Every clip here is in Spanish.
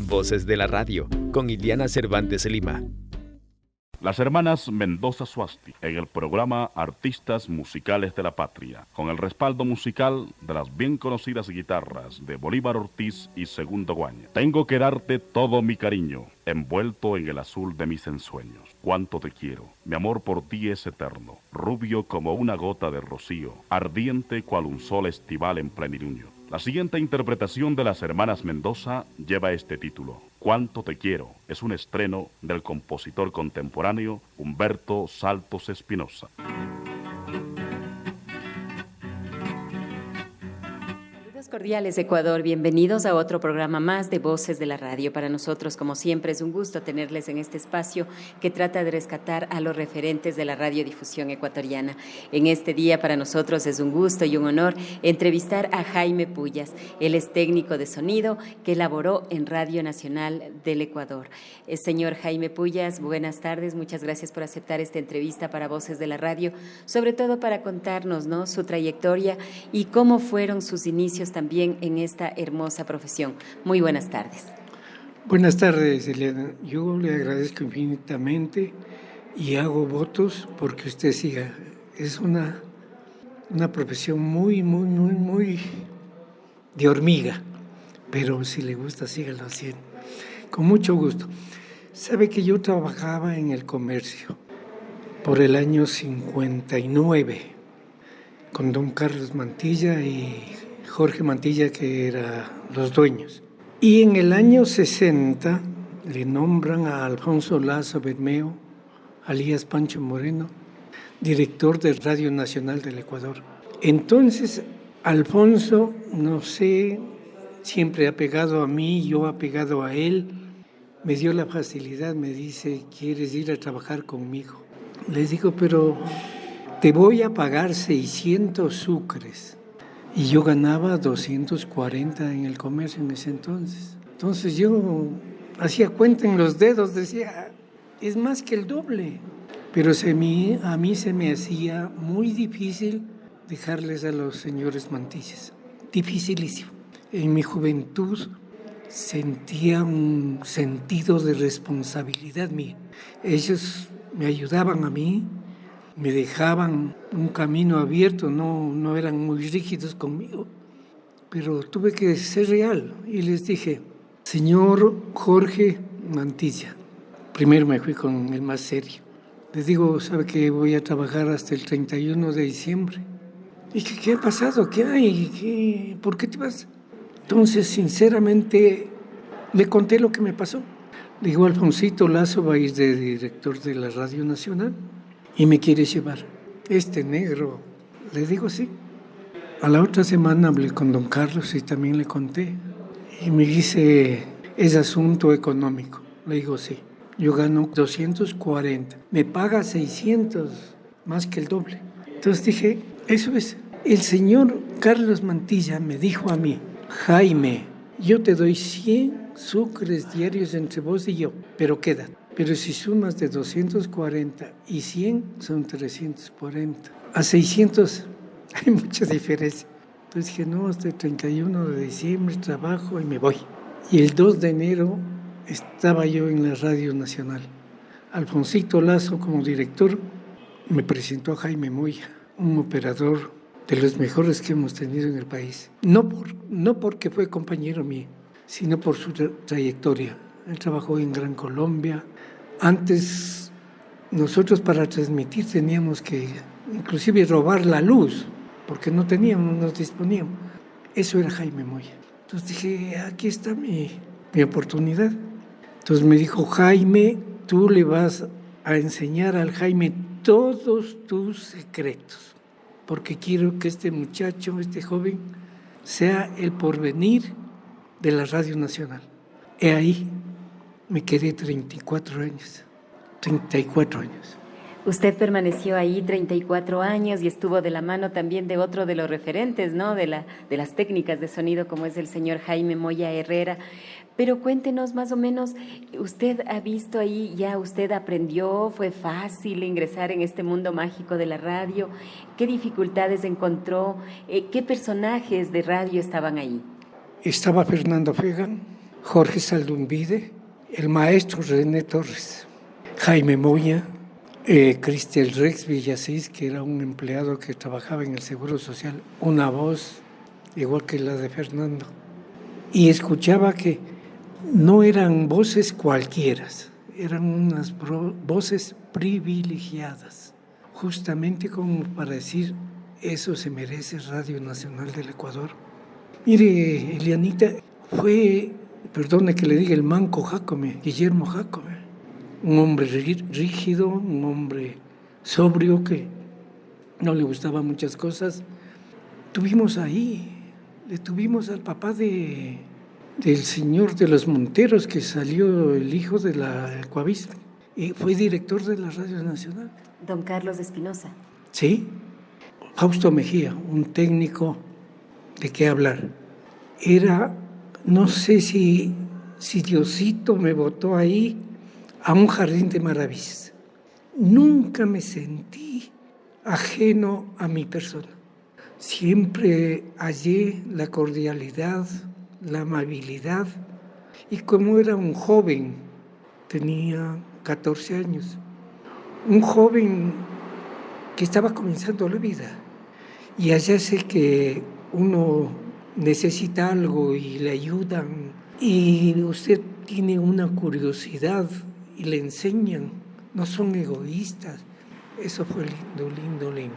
Voces de la Radio, con Iliana Cervantes Lima. Las hermanas Mendoza Suasti, en el programa Artistas Musicales de la Patria, con el respaldo musical de las bien conocidas guitarras de Bolívar Ortiz y Segundo Guaña. Tengo que darte todo mi cariño, envuelto en el azul de mis ensueños. Cuánto te quiero, mi amor por ti es eterno, rubio como una gota de rocío, ardiente cual un sol estival en plenilunio. La siguiente interpretación de las hermanas Mendoza lleva este título: Cuánto te quiero. Es un estreno del compositor contemporáneo Humberto Saltos Espinosa. Cordiales Ecuador, bienvenidos a otro programa más de Voces de la Radio. Para nosotros, como siempre, es un gusto tenerles en este espacio que trata de rescatar a los referentes de la radiodifusión ecuatoriana. En este día para nosotros es un gusto y un honor entrevistar a Jaime Pullas. Él es técnico de sonido que elaboró en Radio Nacional del Ecuador. Señor Jaime Pullas, buenas tardes, muchas gracias por aceptar esta entrevista para Voces de la Radio, sobre todo para contarnos, ¿no?, su trayectoria y cómo fueron sus inicios también en esta hermosa profesión. Muy buenas tardes. Buenas tardes, Eliana. Yo le agradezco infinitamente y hago votos porque usted siga. Es una profesión muy de hormiga, pero si le gusta, sígalo haciendo. Con mucho gusto. Sabe que yo trabajaba en el comercio por el año 59 con don Carlos Mantilla y Jorge Mantilla, que eran los dueños. Y en el año 60 le nombran a Alfonso Lazo Bermeo, alias Pancho Moreno, director de Radio Nacional del Ecuador. Entonces, Alfonso, no sé, siempre ha pegado a mí, yo apegado a él, me dio la facilidad, me dice: ¿quieres ir a trabajar conmigo? Les digo: pero te voy a pagar 600 sucres. Y yo ganaba 240 en el comercio en ese entonces. Entonces yo hacía cuenta en los dedos, decía, es más que el doble. Pero a mí se me hacía muy difícil dejarles a los señores Mantillas. Dificilísimo. En mi juventud sentía un sentido de responsabilidad mía. Ellos me ayudaban a mí, me dejaban un camino abierto, no eran muy rígidos conmigo, pero tuve que ser real y les dije: señor Jorge Mantilla, primero me fui con el más serio, les digo: ¿sabe que voy a trabajar hasta el 31 de diciembre? ¿Y qué ha pasado? ¿Qué hay? ¿Por qué te vas? Entonces, sinceramente, le conté lo que me pasó. Le digo: Alfonsito Lazo va a ir de director de la Radio Nacional y me quiere llevar. Este negro. Le digo: sí. A la otra semana hablé con don Carlos y también le conté. Y me dice: es asunto económico. Le digo: sí. Yo gano 240. Me paga 600, más que el doble. Entonces dije: eso es. El señor Carlos Mantilla me dijo a mí: Jaime, yo te doy 100 sucres diarios entre vos y yo, pero quédate. Pero si sumas de 240 y 100, son 340. A 600 hay mucha diferencia. Entonces dije: no, hasta el 31 de diciembre trabajo y me voy. Y el 2 de enero estaba yo en la Radio Nacional. Alfonsito Lazo, como director, me presentó a Jaime Moya, un operador de los mejores que hemos tenido en el país. No porque fue compañero mío, sino por su trayectoria. Él trabajó en Gran Colombia. Antes, nosotros para transmitir teníamos que inclusive robar la luz, porque no nos disponíamos. Eso era Jaime Moya. Entonces dije: aquí está mi oportunidad. Entonces me dijo: Jaime, tú le vas a enseñar al Jaime todos tus secretos, porque quiero que este muchacho, este joven, sea el porvenir de la Radio Nacional. He ahí. Me quedé 34 años. Usted permaneció ahí 34 años y estuvo de la mano también de otro de los referentes, ¿no?, de las técnicas de sonido, como es el señor Jaime Moya Herrera. Pero cuéntenos más o menos, usted ha visto ahí, ya usted aprendió, fue fácil ingresar en este mundo mágico de la radio, ¿qué dificultades encontró? ¿Qué personajes de radio estaban ahí? Estaba Fernando Fegan, Jorge Saldumbide, el maestro René Torres, Jaime Moya, Cristian Rex Villasís, que era un empleado que trabajaba en el Seguro Social, una voz igual que la de Fernando. Y escuchaba que no eran voces cualquiera, eran unas voces privilegiadas, justamente como para decir, eso se merece Radio Nacional del Ecuador. Mire, Elianita, fue, perdone que le diga, el manco Jácome, Guillermo Jácome, un hombre rígido, un hombre sobrio que no le gustaban muchas cosas. Tuvimos ahí, le tuvimos al papá del señor de los Monteros, que salió el hijo de la Coavís, y fue director de la Radio Nacional. Don Carlos Espinosa. Sí, Fausto Mejía, un técnico de qué hablar. Era, no sé si Diosito me botó ahí a un jardín de maravillas. Nunca me sentí ajeno a mi persona. Siempre hallé la cordialidad, la amabilidad, y como era un joven, tenía 14 años, un joven que estaba comenzando la vida, y allá sé que uno necesita algo y le ayudan, y usted tiene una curiosidad y le enseñan, no son egoístas. Eso fue lindo, lindo, lindo.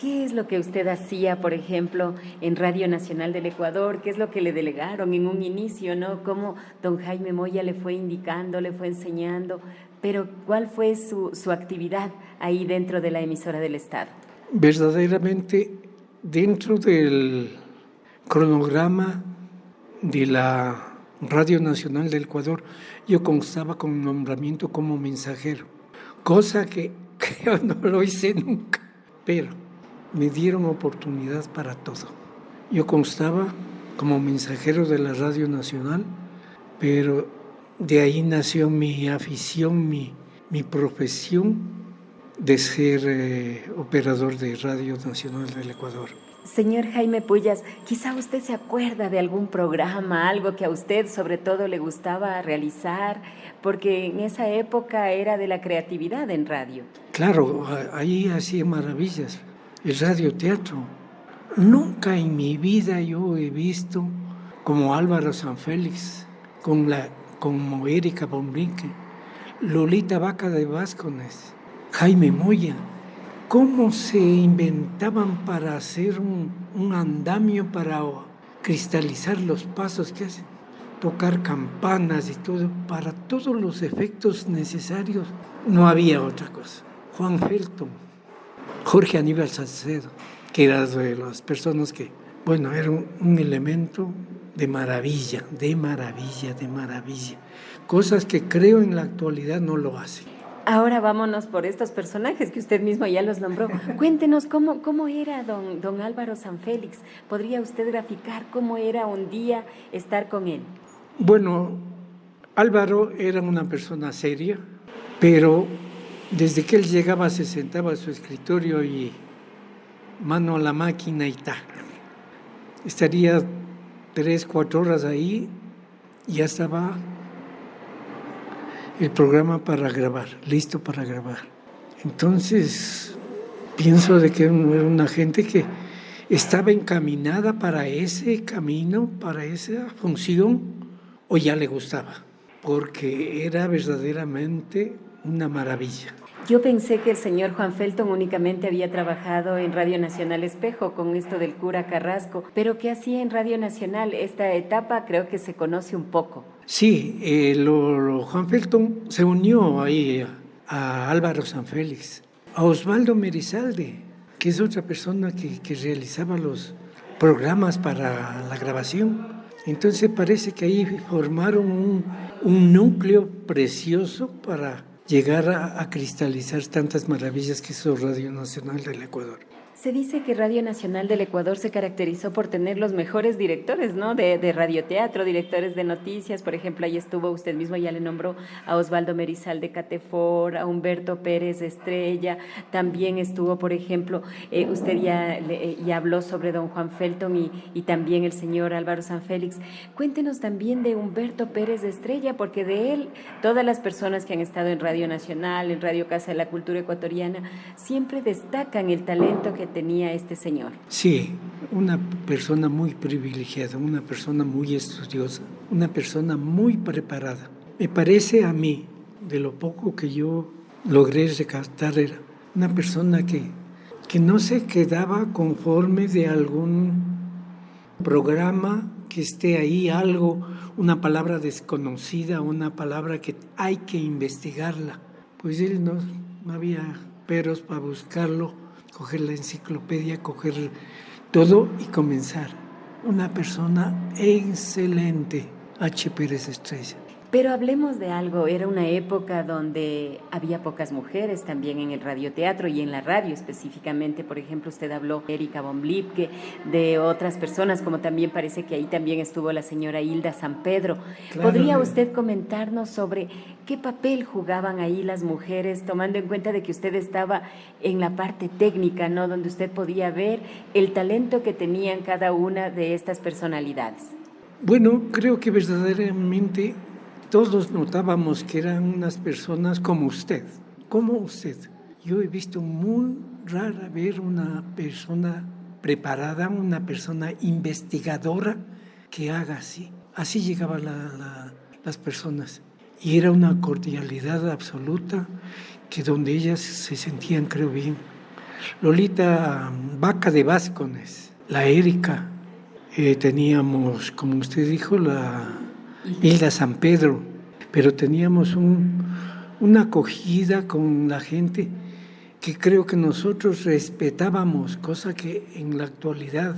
¿Qué es lo que usted hacía, por ejemplo, en Radio Nacional del Ecuador? ¿Qué es lo que le delegaron en un inicio, no? ¿Cómo don Jaime Moya le fue indicando, le fue enseñando? Pero ¿cuál fue su actividad ahí dentro de la emisora del Estado? Verdaderamente, dentro del cronograma de la Radio Nacional del Ecuador, yo constaba con nombramiento como mensajero, cosa que yo no lo hice nunca, pero me dieron oportunidad para todo. Yo constaba como mensajero de la Radio Nacional, pero de ahí nació mi afición, mi profesión de ser operador de Radio Nacional del Ecuador. Señor Jaime Puyas, quizá usted se acuerda de algún programa, algo que a usted sobre todo le gustaba realizar, porque en esa época era de la creatividad en radio. Claro, ahí hacía maravillas. El radioteatro. Nunca en mi vida yo he visto como Álvaro Sanfélix, como Erika Bombrinque, Lolita Vaca de Vázquez, Jaime Moya, cómo se inventaban para hacer un andamio para cristalizar los pasos que hacen, tocar campanas y todo, para todos los efectos necesarios. No había otra cosa. Juan Felton, Jorge Aníbal Salcedo, que era de las personas que, bueno, era un elemento de maravilla, de maravilla, de maravilla. Cosas que creo en la actualidad no lo hacen. Ahora vámonos por estos personajes que usted mismo ya los nombró. Cuéntenos cómo era don Álvaro Sanfélix. ¿Podría usted graficar cómo era un día estar con él? Bueno, Álvaro era una persona seria, pero desde que él llegaba se sentaba a su escritorio y mano a la máquina y tal. Estaría 3-4 horas ahí y ya estaba el programa para grabar, listo para grabar. Entonces, pienso de que era una gente que estaba encaminada para ese camino, para esa función, o ya le gustaba, porque era verdaderamente una maravilla. Yo pensé que el señor Juan Felton únicamente había trabajado en Radio Nacional Espejo con esto del cura Carrasco, pero ¿qué hacía en Radio Nacional? Esta etapa creo que se conoce un poco. Sí, Juan Felton se unió ahí a Álvaro Sanfélix, a Osvaldo Merizalde, que es otra persona que realizaba los programas para la grabación. Entonces parece que ahí formaron un núcleo precioso para llegar a cristalizar tantas maravillas que hizo Radio Nacional del Ecuador. Se dice que Radio Nacional del Ecuador se caracterizó por tener los mejores directores, ¿no? De radioteatro, directores de noticias. Por ejemplo, ahí estuvo, usted mismo ya le nombró a Osvaldo Merizal de Catefor, a Humberto Pérez de Estrella. También estuvo, por ejemplo, usted ya habló sobre don Juan Felton y también el señor Álvaro San Félix. Cuéntenos también de Humberto Pérez de Estrella, porque de él todas las personas que han estado en Radio Nacional, en Radio Casa de la Cultura Ecuatoriana, siempre destacan el talento que tenía este señor. Sí, una persona muy privilegiada, una persona muy estudiosa, una persona muy preparada. Me parece a mí, de lo poco que yo logré rescatar, era una persona que no se quedaba conforme de algún programa que esté ahí, algo, una palabra desconocida, una palabra que hay que investigarla. Pues él no había peros para buscarlo, coger la enciclopedia, coger todo y comenzar. Una persona excelente, H. Pérez Estrella. Pero hablemos de algo, era una época donde había pocas mujeres también en el radioteatro y en la radio específicamente. Por ejemplo, usted habló de Erika von Lipke, de otras personas, como también parece que ahí también estuvo la señora Hilda San Pedro. Claro. ¿Podría usted comentarnos sobre qué papel jugaban ahí las mujeres, tomando en cuenta de que usted estaba en la parte técnica, ¿no? Donde usted podía ver el talento que tenían cada una de estas personalidades? Bueno, creo que verdaderamente todos notábamos que eran unas personas como usted. Yo he visto muy rara ver una persona preparada, una persona investigadora que haga así. Así llegaban las personas. Y era una cordialidad absoluta que donde ellas se sentían, creo bien. Lolita Vaca de Vázquez, la Erika, teníamos, como usted dijo, la Hilda San Pedro, pero teníamos una acogida con la gente que creo que nosotros respetábamos, cosa que en la actualidad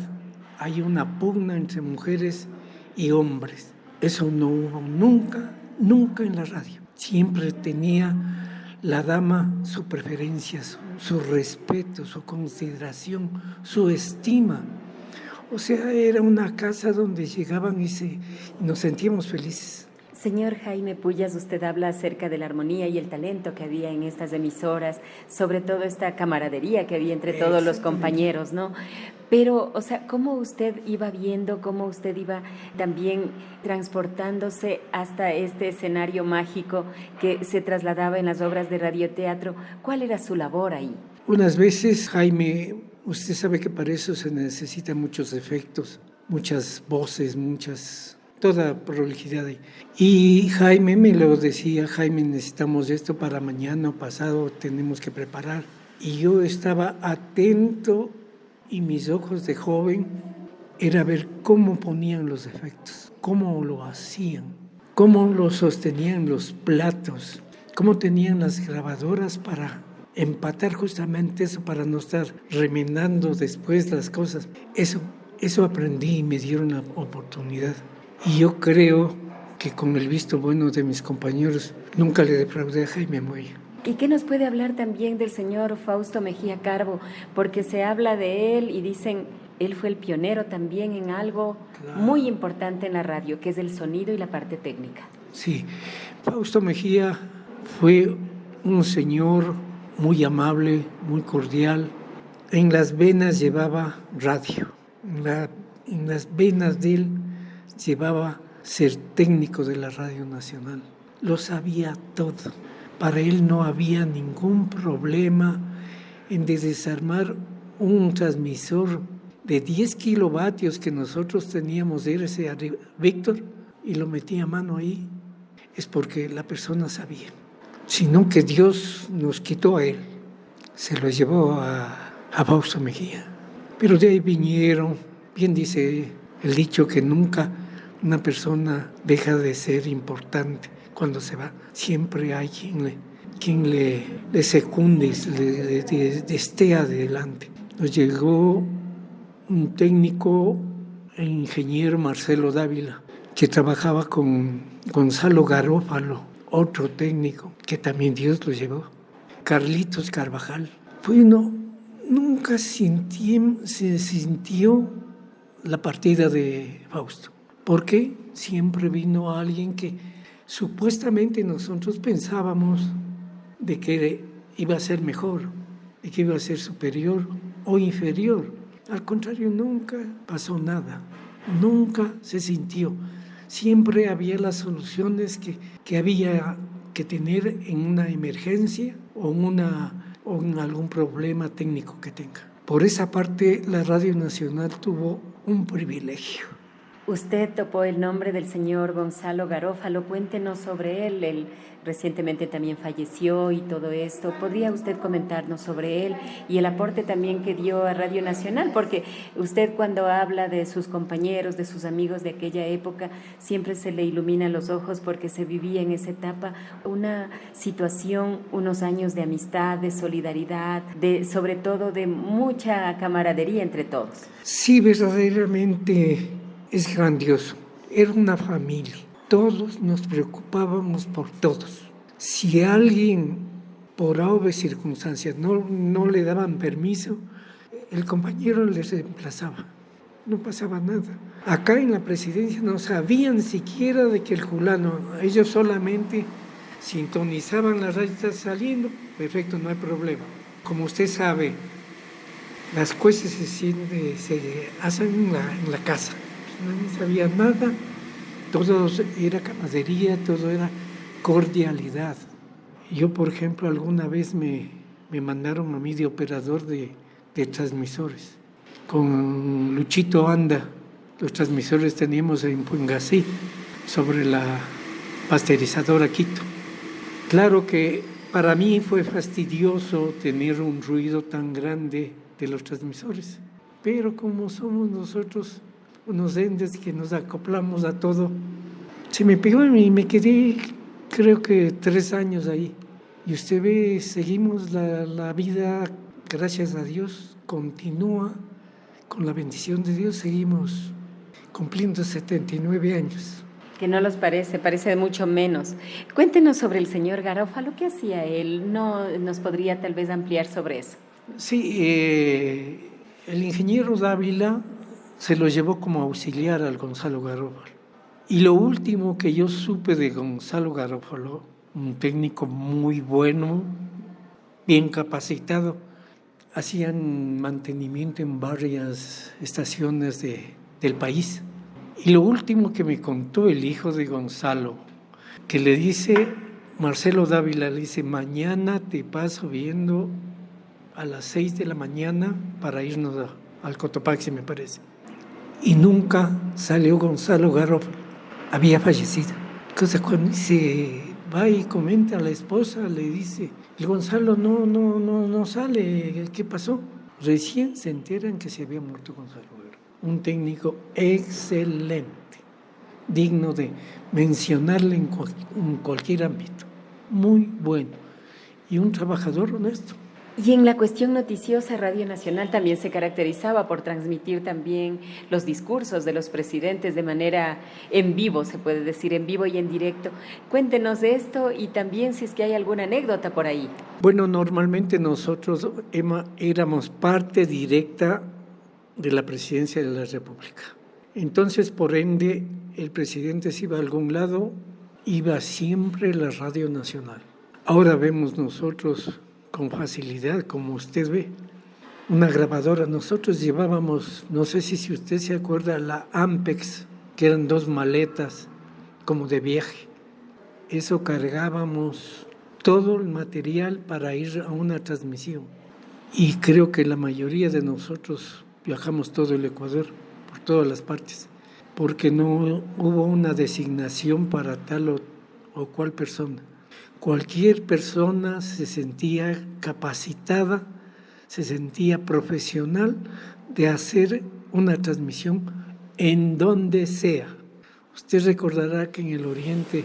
hay una pugna entre mujeres y hombres. Eso no hubo nunca en la radio. Siempre tenía la dama su preferencia, su respeto, su consideración, su estima. O sea, era una casa donde llegaban y nos sentíamos felices. Señor Jaime Pullas, usted habla acerca de la armonía y el talento que había en estas emisoras, sobre todo esta camaradería que había entre todos los compañeros, ¿no? Pero, o sea, ¿cómo usted iba viendo, cómo usted iba también transportándose hasta este escenario mágico que se trasladaba en las obras de radioteatro? ¿Cuál era su labor ahí? Unas veces, Jaime, usted sabe que para eso se necesitan muchos efectos, muchas voces, toda prolijidad ahí. Y Jaime me lo decía, Jaime, necesitamos esto para mañana o pasado, tenemos que preparar. Y yo estaba atento y mis ojos de joven era ver cómo ponían los efectos, cómo lo hacían, cómo lo sostenían los platos, cómo tenían las grabadoras para empatar justamente eso, para no estar remendando después las cosas. Eso aprendí y me dieron la oportunidad. Y yo creo que con el visto bueno de mis compañeros nunca le defraudé a Jaime Moya. ¿Y qué nos puede hablar también del señor Fausto Mejía Carbo? Porque se habla de él y dicen, él fue el pionero también en algo muy importante en la radio, que es el sonido y la parte técnica. Sí, Fausto Mejía fue un señor muy amable, muy cordial. En las venas llevaba radio, en las venas de él llevaba ser técnico de la Radio Nacional. Lo sabía todo. Para él no había ningún problema en desarmar un transmisor de 10 kilovatios que nosotros teníamos de ese Víctor y lo metía a mano ahí. Es porque la persona sabía. Sino que Dios nos quitó a él. Se lo llevó a Fausto Mejía. Pero de ahí vinieron, bien dice el dicho que nunca una persona deja de ser importante cuando se va. Siempre hay quien le secunde, le esté adelante. Nos llegó un técnico, el ingeniero Marcelo Dávila, que trabajaba con Gonzalo Garófalo, otro técnico que también Dios lo llevó. Carlitos Carvajal. Fue nunca se sintió la partida de Fausto, porque siempre vino alguien que supuestamente nosotros pensábamos de que iba a ser mejor, de que iba a ser superior o inferior. Al contrario, nunca pasó nada, nunca se sintió. Siempre había las soluciones que había que tener en una emergencia o en algún problema técnico que tenga. Por esa parte, la Radio Nacional tuvo un privilegio. Usted topó el nombre del señor Gonzalo Garófalo. Cuéntenos sobre él. Él recientemente también falleció y todo esto. ¿Podría usted comentarnos sobre él y el aporte también que dio a Radio Nacional? Porque usted, cuando habla de sus compañeros, de sus amigos de aquella época, siempre se le iluminan los ojos porque se vivía en esa etapa una situación, unos años de amistad, de solidaridad, sobre todo de mucha camaradería entre todos. Sí, verdaderamente es grandioso. Era una familia. Todos nos preocupábamos por todos. Si a alguien, por obvias circunstancias, no le daban permiso, el compañero les reemplazaba. No pasaba nada. Acá en la presidencia no sabían siquiera de que el fulano, ellos solamente sintonizaban la radio, está saliendo, perfecto, no hay problema. Como usted sabe, las cosas se hacen en la casa. Nadie sabía nada, todo era camaradería, todo era cordialidad. Yo, por ejemplo, alguna vez me mandaron a mí de operador de transmisores. Con Luchito Anda, los transmisores teníamos en Pungasí, sobre la pasteurizadora Quito. Claro que para mí fue fastidioso tener un ruido tan grande de los transmisores, pero como somos nosotros unos entes que nos acoplamos a todo, se me pegó y me quedé, creo que 3 años ahí. Y usted ve, seguimos la vida, gracias a Dios, continúa, con la bendición de Dios, seguimos cumpliendo 79 años. Que no los parece mucho menos. Cuéntenos sobre el señor Garófalo, ¿qué hacía él? ¿No nos podría tal vez ampliar sobre eso? Sí, el ingeniero Dávila se lo llevó como auxiliar al Gonzalo Garófalo. Y lo último que yo supe de Gonzalo Garófalo, un técnico muy bueno, bien capacitado, hacían mantenimiento en varias estaciones del país. Y lo último que me contó el hijo de Gonzalo, que le dice, Marcelo Dávila, le dice, mañana te paso viendo a las 6 de la mañana para irnos al Cotopaxi, me parece. Y nunca salió Gonzalo Garófalo, había fallecido. Entonces cuando se va y comenta a la esposa, le dice, el Gonzalo no sale, ¿qué pasó? Recién se enteran que se había muerto Gonzalo Garófalo. Un técnico excelente, digno de mencionarle en cualquier ámbito, muy bueno y un trabajador honesto. Y en la cuestión noticiosa, Radio Nacional también se caracterizaba por transmitir también los discursos de los presidentes de manera en vivo, se puede decir, en vivo y en directo. Cuéntenos de esto y también si es que hay alguna anécdota por ahí. Bueno, normalmente nosotros éramos parte directa de la presidencia de la República. Entonces, por ende, el presidente se iba a algún lado, iba siempre la Radio Nacional. Ahora vemos nosotros con facilidad, como usted ve, una grabadora. Nosotros llevábamos, no sé si usted se acuerda, la Ampex, que eran 2 maletas como de viaje. Eso cargábamos todo el material para ir a una transmisión. Y creo que la mayoría de nosotros viajamos todo el Ecuador, por todas las partes, porque no hubo una designación para tal o cual persona. Cualquier persona se sentía capacitada, se sentía profesional de hacer una transmisión en donde sea. Usted recordará que en el Oriente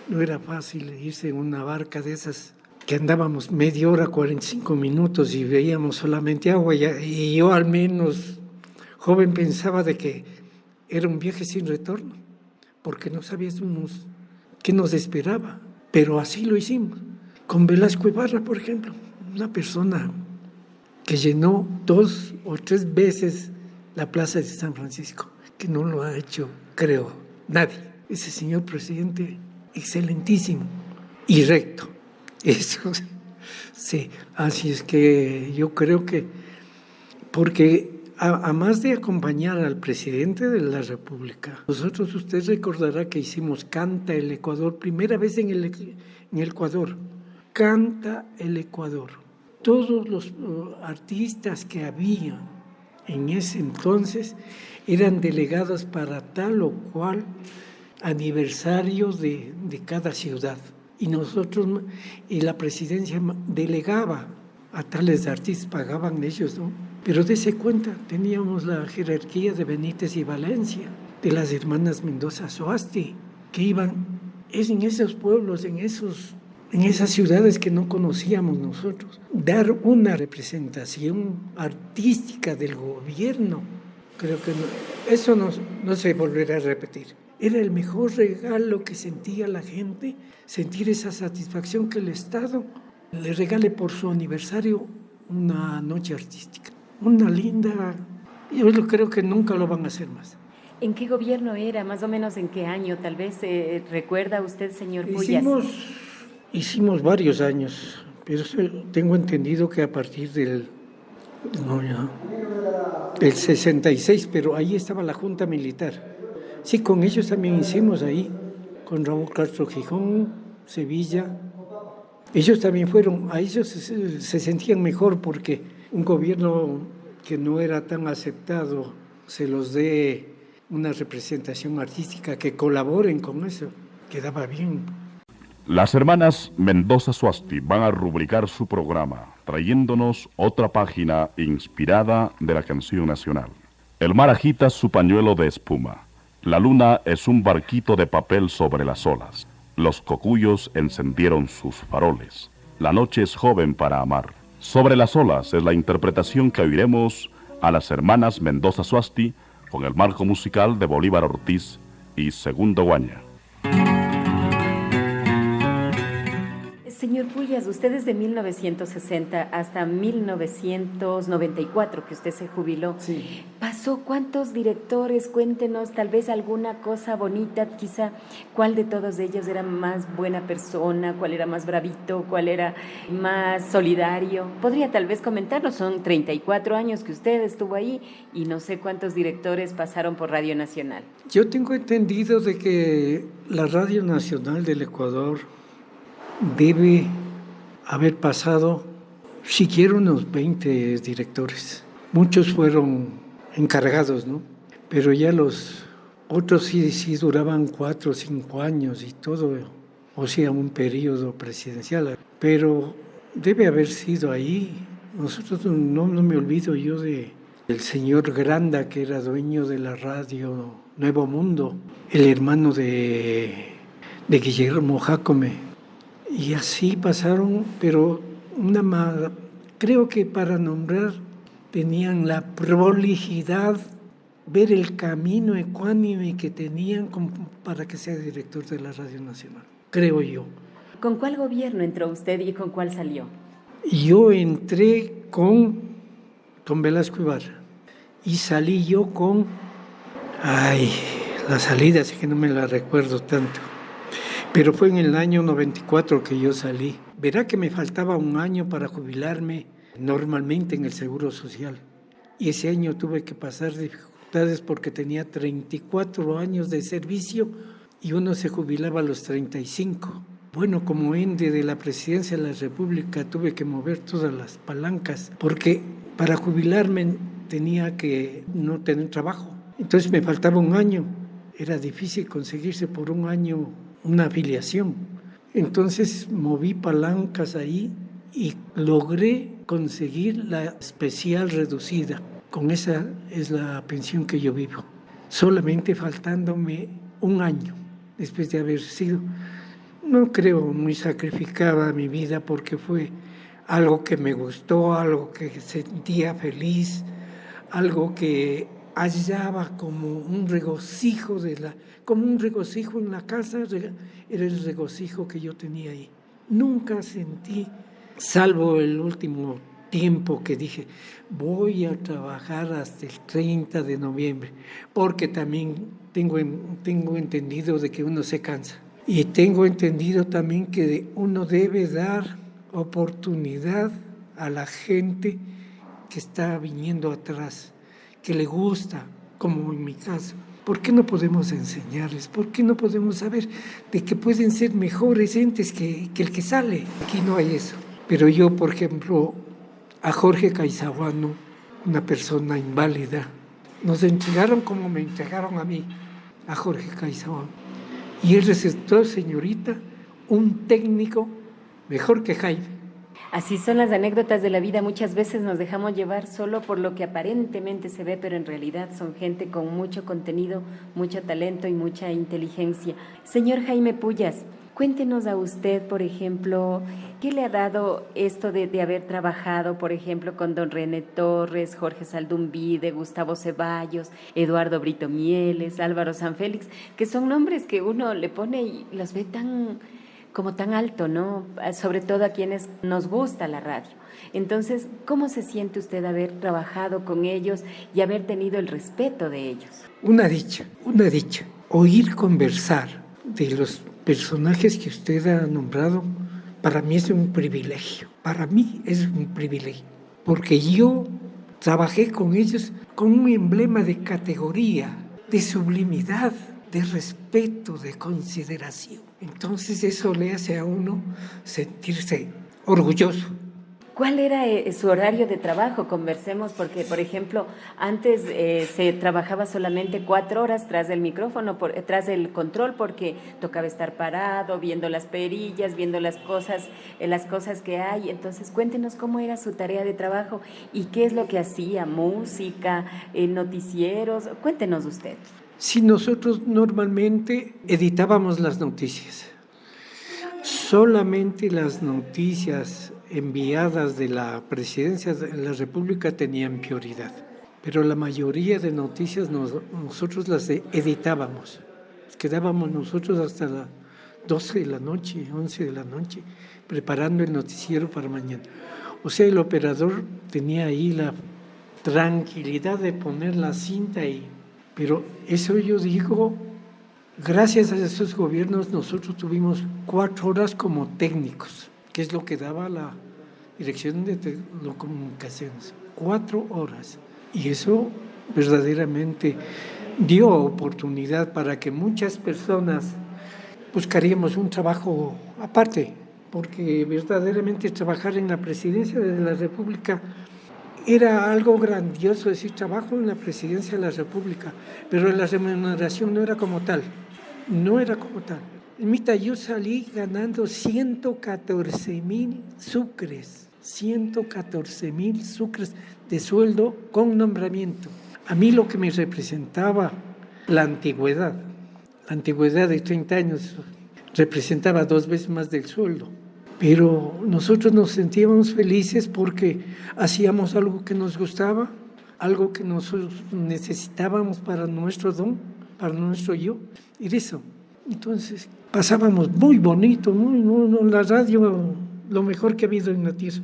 no era fácil irse en una barca de esas que andábamos media hora, 45 minutos y veíamos solamente agua. Y yo, al menos joven, pensaba de que era un viaje sin retorno, porque no sabíamos qué nos esperaba. Pero así lo hicimos. Con Velasco Ibarra, por ejemplo, una persona que llenó 2 o 3 veces la plaza de San Francisco, que no lo ha hecho, creo, nadie. Ese señor presidente, excelentísimo y recto. Eso sí, así es que yo creo que, porque a más de acompañar al presidente de la República, nosotros, usted recordará que hicimos Canta el Ecuador, primera vez en el Ecuador, Canta el Ecuador. Todos los artistas que había en ese entonces eran delegados para tal o cual aniversario de cada ciudad. Y nosotros, y la presidencia delegaba a tales artistas, pagaban ellos, ¿no? Pero dése cuenta, teníamos la jerarquía de Benítez y Valencia, de las hermanas Mendoza Soasti, que iban en esos pueblos, en esas ciudades que no conocíamos nosotros, dar una representación artística del gobierno. Creo que eso no se volverá a repetir. Era el mejor regalo que sentía la gente, sentir esa satisfacción que el Estado le regale por su aniversario una noche artística. Una linda, yo creo que nunca lo van a hacer más. ¿En qué gobierno era? Más o menos en qué año, tal vez, ¿recuerda usted, señor Pullas? Hicimos varios años, pero tengo entendido que a partir del 66, pero ahí estaba la Junta Militar. Sí, con ellos también hicimos ahí, con Raúl Castro Gijón, Sevilla. Ellos también fueron, a ellos se sentían mejor porque un gobierno que no era tan aceptado se los dé una representación artística, que colaboren con eso, quedaba bien. Las hermanas Mendoza Soasti van a rubricar su programa, trayéndonos otra página inspirada de la canción nacional. El mar agita su pañuelo de espuma. La luna es un barquito de papel sobre las olas. Los cocuyos encendieron sus faroles. La noche es joven para amar. Sobre las olas es la interpretación que oiremos a las hermanas Mendoza Soasti con el marco musical de Bolívar Ortiz y Segundo Guaña. Señor Pullas, usted desde 1960 hasta 1994, que usted se jubiló, sí. ¿Pasó cuántos directores? Cuéntenos tal vez alguna cosa bonita, quizá, ¿cuál de todos ellos era más buena persona? ¿Cuál era más bravito? ¿Cuál era más solidario? Podría tal vez comentarnos, son 34 años que usted estuvo ahí y no sé cuántos directores pasaron por Radio Nacional. Yo tengo entendido de que la Radio Nacional del Ecuador debe haber pasado siquiera unos 20 directores. Muchos fueron encargados, ¿no? Pero ya los otros sí duraban 4 o 5 años y todo, o sea, un periodo presidencial. Pero debe haber sido ahí. Nosotros no me olvido yo del señor Granda, que era dueño de la radio Nuevo Mundo, el hermano de Guillermo Jácome. Y así pasaron, pero creo que para nombrar tenían la prolijidad, ver el camino ecuánime que tenían para que sea director de la Radio Nacional, creo yo. ¿Con cuál gobierno entró usted y con cuál salió? Yo entré con Velasco Ibarra y salí yo con... la salida es que no me la recuerdo tanto. Pero fue en el año 94 que yo salí. Verá que me faltaba un año para jubilarme normalmente en el Seguro Social. Y ese año tuve que pasar dificultades porque tenía 34 años de servicio y uno se jubilaba a los 35. Bueno, como ende de la presidencia de la República tuve que mover todas las palancas porque para jubilarme tenía que no tener trabajo. Entonces me faltaba un año. Era difícil conseguirse por un año una afiliación. Entonces moví palancas ahí y logré conseguir la especial reducida. Con esa es la pensión que yo vivo. Solamente faltándome un año después de haber sido, no creo muy sacrificada mi vida porque fue algo que me gustó, algo que sentía feliz, algo que hallaba como un regocijo como un regocijo en la casa, era el regocijo que yo tenía ahí. Nunca sentí, salvo el último tiempo que dije, voy a trabajar hasta el 30 de noviembre, porque también tengo entendido de que uno se cansa. Y tengo entendido también que uno debe dar oportunidad a la gente que está viniendo atrás, que le gusta, como en mi caso. ¿Por qué no podemos enseñarles? ¿Por qué no podemos saber de que pueden ser mejores entes que el que sale? Aquí no hay eso. Pero yo, por ejemplo, a Jorge Caizahuano, una persona inválida, nos entregaron como me entregaron a mí, a Jorge Caizahuano. Y él resultó, señorita, un técnico mejor que Jaime. Así son las anécdotas de la vida. Muchas veces nos dejamos llevar solo por lo que aparentemente se ve, pero en realidad son gente con mucho contenido, mucho talento y mucha inteligencia. Señor Jaime Pullas, cuéntenos a usted, por ejemplo, ¿qué le ha dado esto de haber trabajado, por ejemplo, con don René Torres, Jorge Saldumbide, Gustavo Ceballos, Eduardo Brito Mieles, Álvaro Sanfélix, que son nombres que uno le pone y los ve tan alto, ¿no? Sobre todo a quienes nos gusta la radio. Entonces, ¿cómo se siente usted haber trabajado con ellos y haber tenido el respeto de ellos? Una dicha. Oír conversar de los personajes que usted ha nombrado, para mí es un privilegio. Porque yo trabajé con ellos con un emblema de categoría, de sublimidad, de respeto, de consideración. Entonces eso le hace a uno sentirse orgulloso. ¿Cuál era su horario de trabajo? Conversemos, porque, por ejemplo, antes se trabajaba solamente 4 horas tras del micrófono, tras del control, porque tocaba estar parado, viendo las perillas, viendo las cosas que hay. Entonces, cuéntenos cómo era su tarea de trabajo y qué es lo que hacía, música, noticieros. Cuéntenos usted. Si nosotros normalmente editábamos las noticias, solamente las noticias enviadas de la Presidencia de la República tenían prioridad, pero la mayoría de noticias nosotros las editábamos. Quedábamos nosotros hasta las 12 de la noche, 11 de la noche, preparando el noticiero para mañana. O sea, el operador tenía ahí la tranquilidad de poner la cinta ahí. Pero eso yo digo, gracias a esos gobiernos nosotros tuvimos 4 horas como técnicos, que es lo que daba la Dirección de Telecomunicaciones, 4 horas. Y eso verdaderamente dio oportunidad para que muchas personas buscaríamos un trabajo aparte, porque verdaderamente trabajar en la Presidencia de la República era algo grandioso, decir, trabajo en la Presidencia de la República, pero la remuneración no era como tal. Mita, yo salí ganando 114,000 sucres de sueldo con nombramiento. A mí lo que me representaba la antigüedad de 30 años, representaba 2 veces más del sueldo. Pero nosotros nos sentíamos felices porque hacíamos algo que nos gustaba, algo que nosotros necesitábamos para nuestro don, para nuestro yo, y eso. Entonces pasábamos muy bonito, la radio, lo mejor que ha habido en la tierra.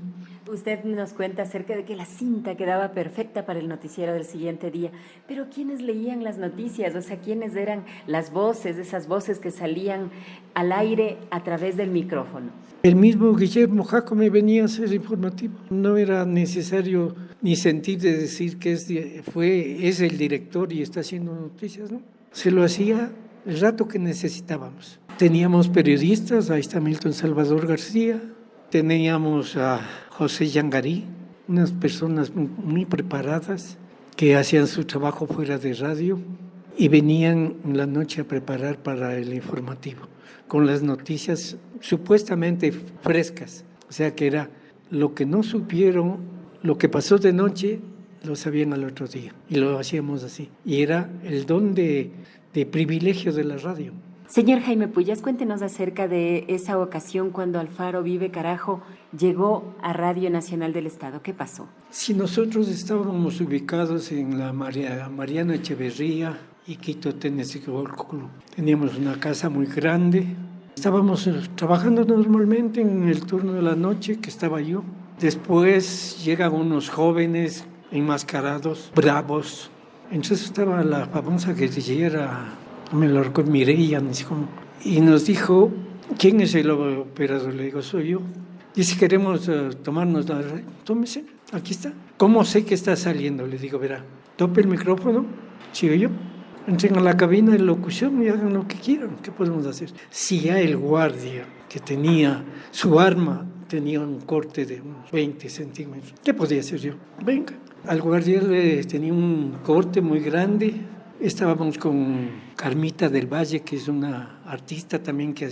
Usted nos cuenta acerca de que la cinta quedaba perfecta para el noticiero del siguiente día, pero ¿quiénes leían las noticias? O sea, ¿quiénes eran las voces, esas voces que salían al aire a través del micrófono? El mismo Guillermo Jacome venía a hacer informativo. No era necesario ni sentir de decir que es el director y está haciendo noticias, ¿no? Se lo hacía el rato que necesitábamos. Teníamos periodistas, ahí está Milton Salvador García, teníamos a José Yangarí, unas personas muy preparadas que hacían su trabajo fuera de radio y venían en la noche a preparar para el informativo, con las noticias supuestamente frescas. O sea que era lo que no supieron, lo que pasó de noche, lo sabían al otro día. Y lo hacíamos así. Y era el don de privilegio de la radio. Señor Jaime Pullas, cuéntenos acerca de esa ocasión cuando Alfaro Vive Carajo llegó a Radio Nacional del Estado. ¿Qué pasó? Si nosotros estábamos ubicados en la Mariano Echeverría y Quito Tennessee Golf Club. Teníamos una casa muy grande. Estábamos trabajando normalmente en el turno de la noche, que estaba yo, Después llegan unos jóvenes enmascarados, bravos. Entonces estaba la famosa guerrillera, no me lo recuerdo, Mireia, y nos dijo, ¿quién es el operador? Le digo, soy yo. Dice, queremos tomarnos la radio. Tómese, aquí está. ¿Cómo sé que está saliendo? Le digo, verá, tope el micrófono, sigo yo. Entren a la cabina de locución y hagan lo que quieran. ¿Qué podemos hacer? Si ya el guardia que tenía su arma tenía un corte de unos 20 centímetros, ¿qué podía hacer yo? Venga. Al guardia le tenía un corte muy grande. Estábamos con Carmita del Valle, que es una artista también que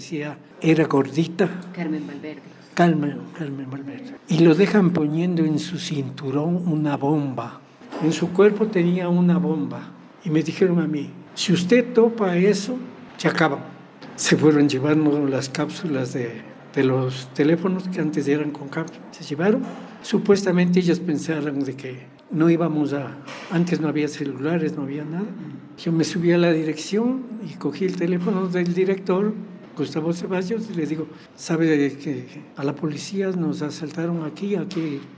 era gordita. Carmen Valverde. Carmen Valverde. Y lo dejan poniendo en su cinturón una bomba. En su cuerpo tenía una bomba. Y me dijeron a mí, si usted topa eso, se acaban. Se fueron llevando las cápsulas de los teléfonos que antes eran con cápsulas. Se llevaron. Supuestamente ellos pensaron de que no íbamos antes no había celulares, no había nada. Yo me subí a la dirección y cogí el teléfono del director, Gustavo Ceballos, y le digo, ¿sabe que a la policía nos asaltaron aquí,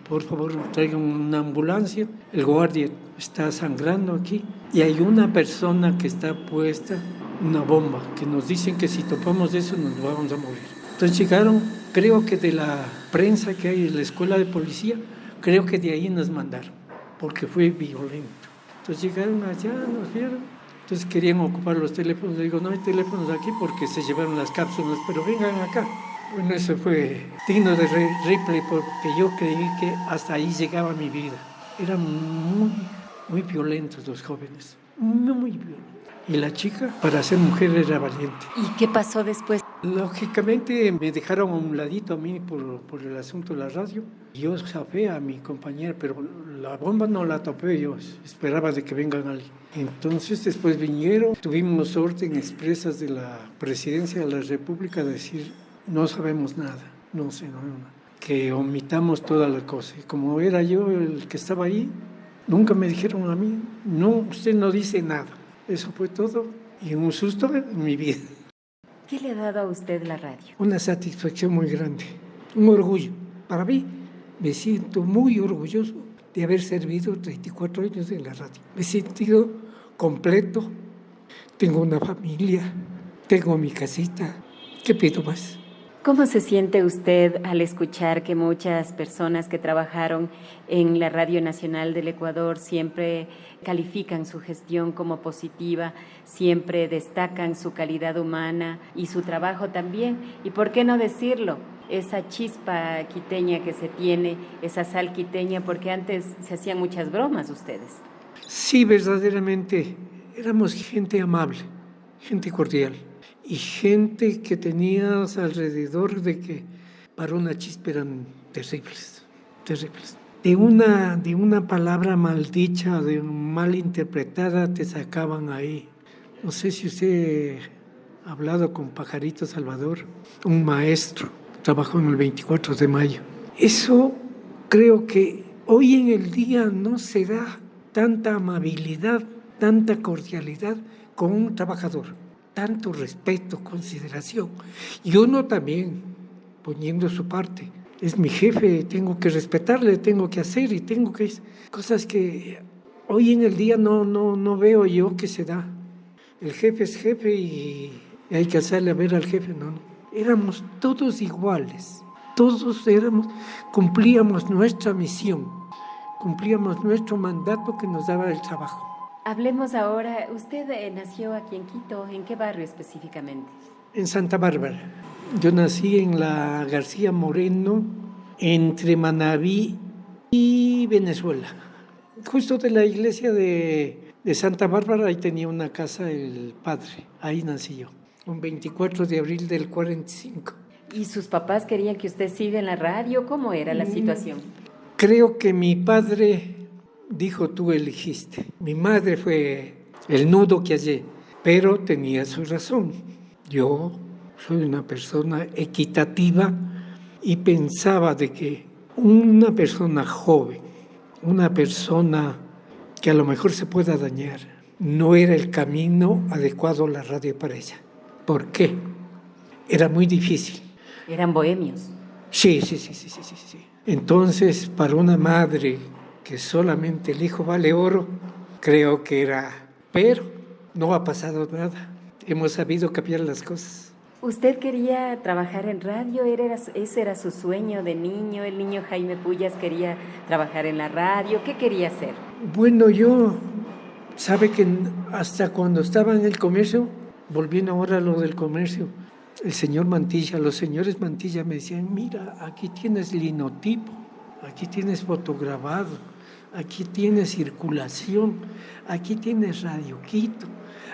por favor traigan una ambulancia? El guardia está sangrando aquí y hay una persona que está puesta, una bomba, que nos dicen que si topamos eso nos vamos a morir. Entonces llegaron, creo que de la prensa que hay en la escuela de policía, creo que de ahí nos mandaron, porque fue violento. Entonces llegaron allá, nos vieron, entonces querían ocupar los teléfonos. Le digo, no hay teléfonos aquí porque se llevaron las cápsulas, pero vengan acá. Bueno, eso fue digno de replay porque yo creí que hasta ahí llegaba mi vida. Eran muy violentos los jóvenes, muy violentos. Y la chica, para ser mujer, era valiente. ¿Y qué pasó después? Lógicamente me dejaron a un ladito a mí por el asunto de la radio. Yo zafé a mi compañera, pero la bomba no la topé, yo esperaba de que vengan alguien. Entonces después vinieron, tuvimos orden expresas de la Presidencia de la República de decir, no sabemos nada, no sé, que omitamos todas las cosas. Y como era yo el que estaba ahí, nunca me dijeron a mí, no, usted no dice nada. Eso fue todo y un susto en mi vida. ¿Qué le ha dado a usted la radio? Una satisfacción muy grande, un orgullo. Para mí, me siento muy orgulloso de haber servido 34 años en la radio. Me he sentido completo, tengo una familia, tengo mi casita. ¿Qué pido más? ¿Cómo se siente usted al escuchar que muchas personas que trabajaron en la Radio Nacional del Ecuador siempre califican su gestión como positiva, siempre destacan su calidad humana y su trabajo también? Y por qué no decirlo, esa chispa quiteña que se tiene, esa sal quiteña, porque antes se hacían muchas bromas ustedes. Sí, verdaderamente, éramos gente amable, gente cordial. Y gente que tenías alrededor de que para una chispa eran terribles. De una palabra maldicha, mal interpretada, te sacaban ahí. No sé si usted ha hablado con Pajarito Salvador, un maestro, trabajó en el 24 de mayo. Eso creo que hoy en el día no se da tanta amabilidad, tanta cordialidad con un trabajador. Tanto respeto, consideración. Y uno también, poniendo su parte. Es mi jefe, tengo que respetarle, tengo que hacer y tengo que... Cosas que hoy en el día no veo yo que se da. El jefe es jefe y hay que hacerle a ver al jefe. No. Éramos todos iguales. Cumplíamos nuestra misión. Cumplíamos nuestro mandato que nos daba el trabajo. Hablemos ahora, usted nació aquí en Quito, ¿en qué barrio específicamente? En Santa Bárbara. Yo nací en la García Moreno, entre Manabí y Venezuela. Justo de la iglesia de Santa Bárbara, ahí tenía una casa el padre, ahí nací yo, un 24 de abril del 45. ¿Y sus papás querían que usted siga en la radio? ¿Cómo era la situación? Creo que mi padre... dijo, tú elegiste. Mi madre fue el nudo que hallé, pero tenía su razón. Yo soy una persona equitativa y pensaba de que una persona joven, una persona que a lo mejor se pueda dañar, no era el camino adecuado a la radio para ella. ¿Por qué? Era muy difícil. ¿Eran bohemios? Sí. Entonces, para una madre que solamente el hijo vale oro, creo que era, pero no ha pasado nada. Hemos sabido cambiar las cosas. ¿Usted quería trabajar en radio? ¿Ese era su sueño de niño? ¿El niño Jaime Pullas quería trabajar en la radio? ¿Qué quería hacer? Bueno, yo, sabe que hasta cuando estaba en el comercio, volviendo ahora a lo del comercio, el señor Mantilla, los señores Mantilla me decían, mira, aquí tienes linotipo, aquí tienes fotograbado, aquí tienes circulación, aquí tienes Radio Quito,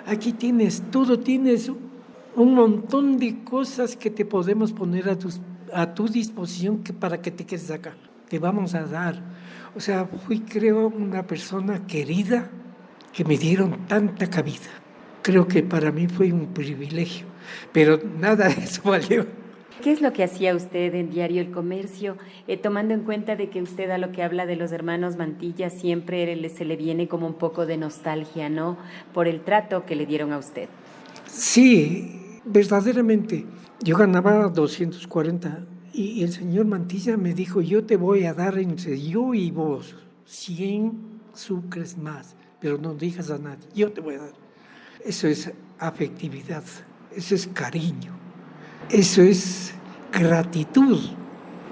aquí tienes todo, tienes un montón de cosas que te podemos poner a tu disposición para que te quedes acá. Te vamos a dar. O sea, fui, creo, una persona querida que me dieron tanta cabida. Creo que para mí fue un privilegio, pero nada de eso valió. ¿Qué es lo que hacía usted en Diario El Comercio, tomando en cuenta de que usted a lo que habla de los hermanos Mantilla siempre se le viene como un poco de nostalgia, ¿no?, por el trato que le dieron a usted? Sí, verdaderamente. Yo ganaba 240 y el señor Mantilla me dijo, yo te voy a dar entre yo y vos 100 sucres más, pero no digas a nadie, yo te voy a dar. Eso es afectividad, eso es cariño, eso es gratitud.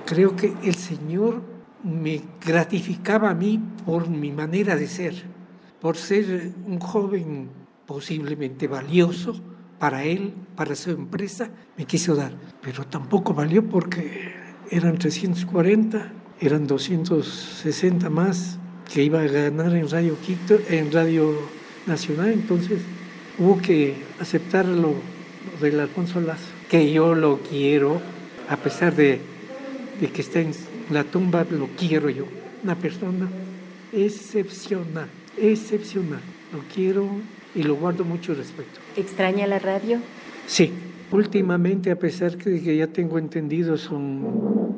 Creo que el Señor me gratificaba a mí por mi manera de ser, por ser un joven posiblemente valioso para él, para su empresa, me quiso dar. Pero tampoco valió porque eran 340, eran 260 más que iba a ganar en Radio Quito, en Radio Nacional, entonces hubo que aceptar lo del Alfonso Lazo, que yo lo quiero, a pesar de que está en la tumba, lo quiero yo. Una persona excepcional, lo quiero y lo guardo mucho respeto. ¿Extraña la radio? Sí, últimamente, a pesar de que ya tengo entendido, son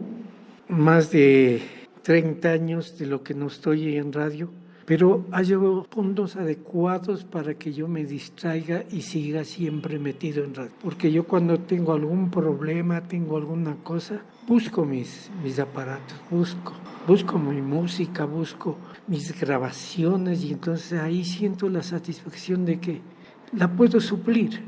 más de 30 años de lo que no estoy en radio, pero hallo puntos adecuados para que yo me distraiga y siga siempre metido en radio. Porque yo cuando tengo algún problema, tengo alguna cosa, busco mis aparatos, busco mi música, busco mis grabaciones y entonces ahí siento la satisfacción de que la puedo suplir,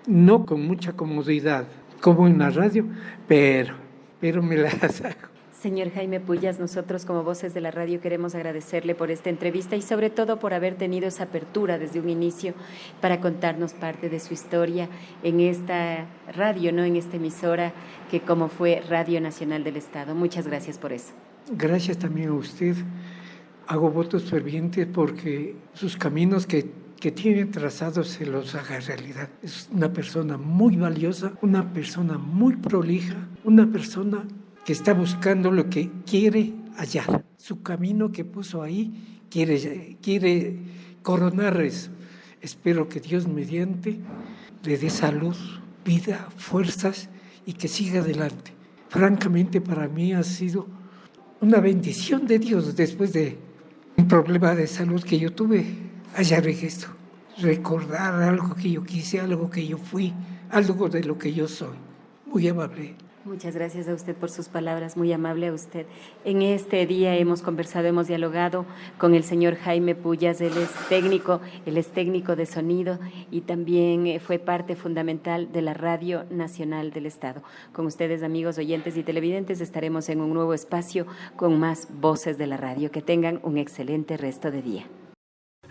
no con mucha comodidad como en la radio, pero me las hago. Señor Jaime Pullas, nosotros como Voces de la Radio queremos agradecerle por esta entrevista y sobre todo por haber tenido esa apertura desde un inicio para contarnos parte de su historia en esta radio, ¿no?, en esta emisora que como fue Radio Nacional del Estado. Muchas gracias por eso. Gracias también a usted. Hago votos fervientes porque sus caminos que tiene trazados se los haga realidad. Es una persona muy valiosa, una persona muy prolija, una persona que está buscando lo que quiere hallar. Su camino que puso ahí quiere coronar eso. Espero que Dios mediante le dé salud, vida, fuerzas y que siga adelante. Francamente, para mí ha sido una bendición de Dios después de un problema de salud que yo tuve, hallar esto. Recordar algo que yo quise, algo que yo fui, algo de lo que yo soy. Muy amable. Muchas gracias a usted por sus palabras, muy amable a usted. En este día hemos conversado, hemos dialogado con el señor Jaime Pullas. Él es técnico de sonido y también fue parte fundamental de la Radio Nacional del Estado. Con ustedes, amigos oyentes y televidentes, estaremos en un nuevo espacio con más Voces de la Radio. Que tengan un excelente resto de día.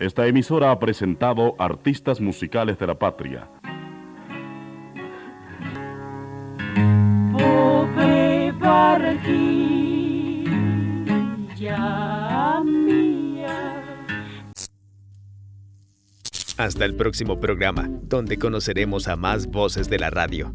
Esta emisora ha presentado Artistas Musicales de la Patria. Hasta el próximo programa, donde conoceremos a más voces de la radio.